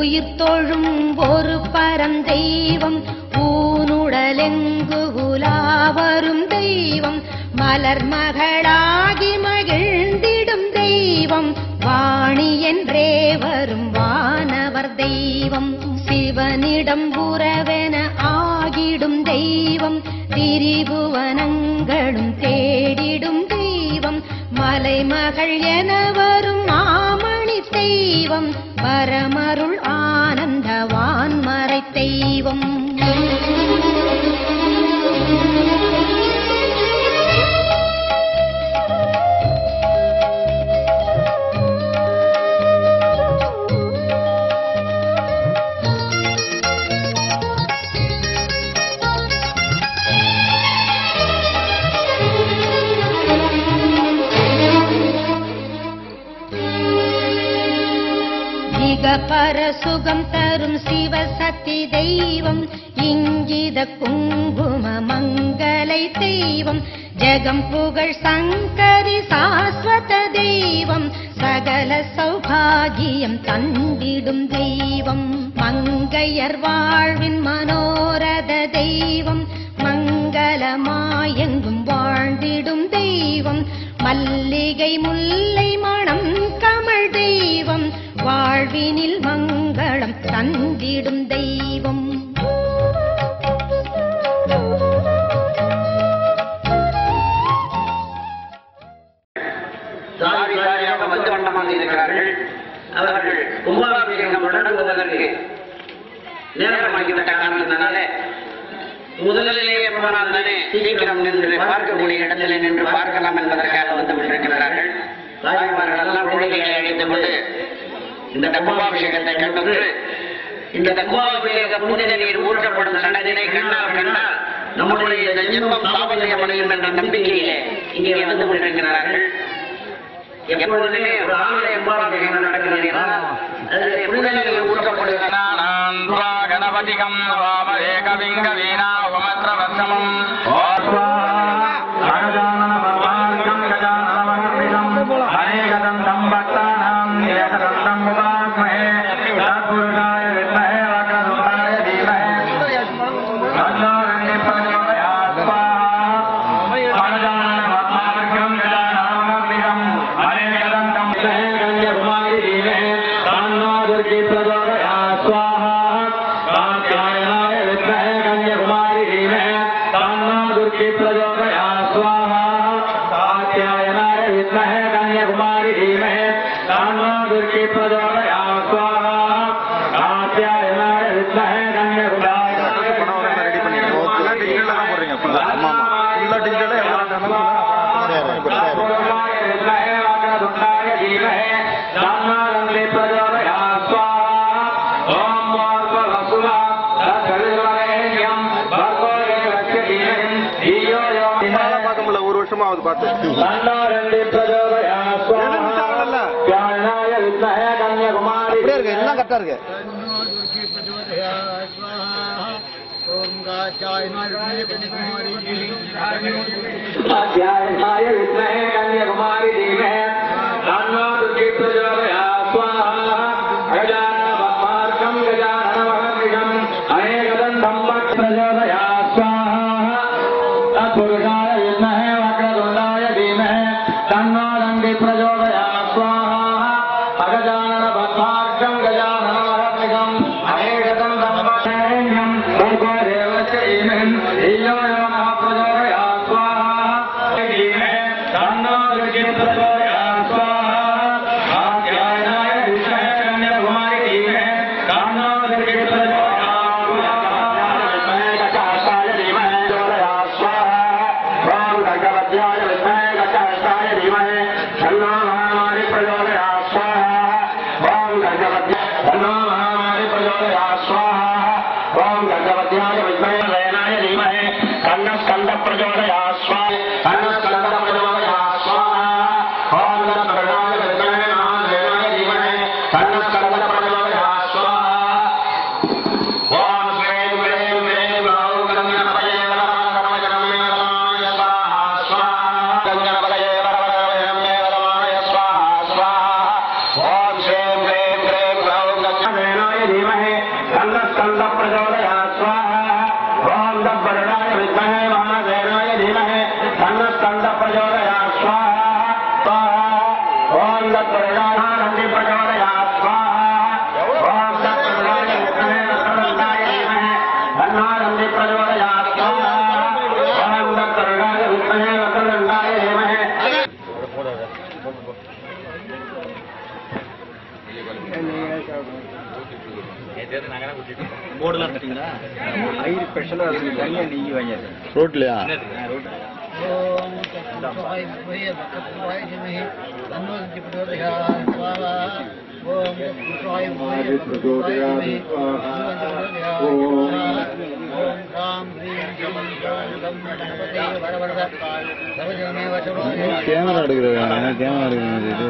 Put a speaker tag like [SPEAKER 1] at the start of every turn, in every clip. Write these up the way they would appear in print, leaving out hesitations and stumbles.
[SPEAKER 1] உயிர் தொழும் ஒரு பரந்தெய்வம் ஊனுடலெங்கு உலாவரும் தெய்வம் மலர் மகளாகி மகிழ்ந்திடும் தெய்வம் வாணி என்றே வரும் வானவர் தெய்வம் சிவனிடம் உறவென ஆகிடும் தெய்வம் திரிபுவனங்களும் தேடிடும் தெய்வம் மலைமகள் என வரும் மாமணி தெய்வம் பரமருள் ஆனந்தவான் மறை தெய்வம் பரசுகம் தரும் சிவசக்தி தெய்வம் இங்கித குங்கும மங்களை தெய்வம் ஜெகம் புகழ் சங்கரி சாஸ்வத தெய்வம் சகல சௌபாகியம் தந்திடும் தெய்வம் மங்கையர் வாழ்வின் மனோரத தெய்வம் மங்களமாயெங்கும் வாழ்ந்திடும் தெய்வம் மல்லிகை முல்லை மணம் கமழ் தெய்வம் வாழ்வினில் மங்களம் தந்திடும் தெய்வம்
[SPEAKER 2] வந்து வண்ணமாக இருக்கிறார்கள். அவர்கள் கும்பாபிஷேகம் தொடங்குவதற்கு நேரமாகிவிட்ட காரணத்தினால முதலிலேயே போனால் தானே சீக்கிரம் நின்று பார்க்கக்கூடிய இடத்தில் நின்று பார்க்கலாம் என்பதற்காக வந்து கொண்டிருக்கிறார்கள். தாய்மார்கள் எல்லாம் குழந்தைகளை அழைத்துக் கொண்டு இந்த கும்பாபிஷேகத்தை கண்டு இந்த கும்பாபிஷேக புனித நீர் ஊற்றப்படும் சடங்கினை கண்டால் நம்முடைய இந்த ஜென்மம் சாபல்யம் அடையும் என்ற நம்பிக்கையிலே இங்கே வந்து கொண்டிருக்கிறார்கள். எப்பொழுதுமே ஒரு ஆலய கும்பாபிஷேகம் நடக்கிறது அதில் புனித நீர் ஊற்றப்படுகிறார். கணபதிகம் ஏகவிங்க வீணா உமற்ற வர்ஷமம்
[SPEAKER 3] स्वाहा
[SPEAKER 2] तन्नस्कन्द प्रचोदयात् स्वाहा ओम दब्बरणाय विद्महे महादेवाय धीमहि तन्नस्कन्द प्रचोदयात् स्वाहा स्वाहा ओम दब्बरणाय नंदी प्रचोदयात् स्वाहा ओम दब्बरणाय विद्महे वक्रतुण्डाय धीमहि तन्नो नंदी प्रचोदयात् स्वाहा ओम दब्बरणाय विद्महे वक्रतुण्डाय धीमहि
[SPEAKER 3] போர்டுலாம் கட்டிங்களா ஐயர் ஸ்பெஷலா தனியா நெய் வாங்கியாச்சு
[SPEAKER 4] ரோட்லையா
[SPEAKER 3] ரோட்
[SPEAKER 4] கேமரா எடுக்கிறேன் கேமரா எடுக்கிறது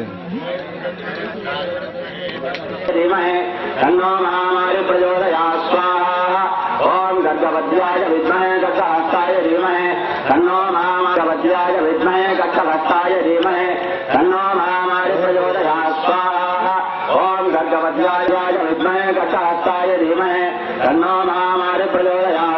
[SPEAKER 2] धीमहि तन्नो महामारी प्रचोदयात् स्वाहा ओम गर्गवद्याय विद्महे गर्गहस्ताय धीमहि तन्नो महामारी विद्महे गर्गहस्ताय धीमहि तन्नो महामारी प्रचोदयात् स्वाहा ओम गर्गवद्याय विद्महे गर्गहस्ताय धीमहि तन्नो महामारी प्रचोदयात्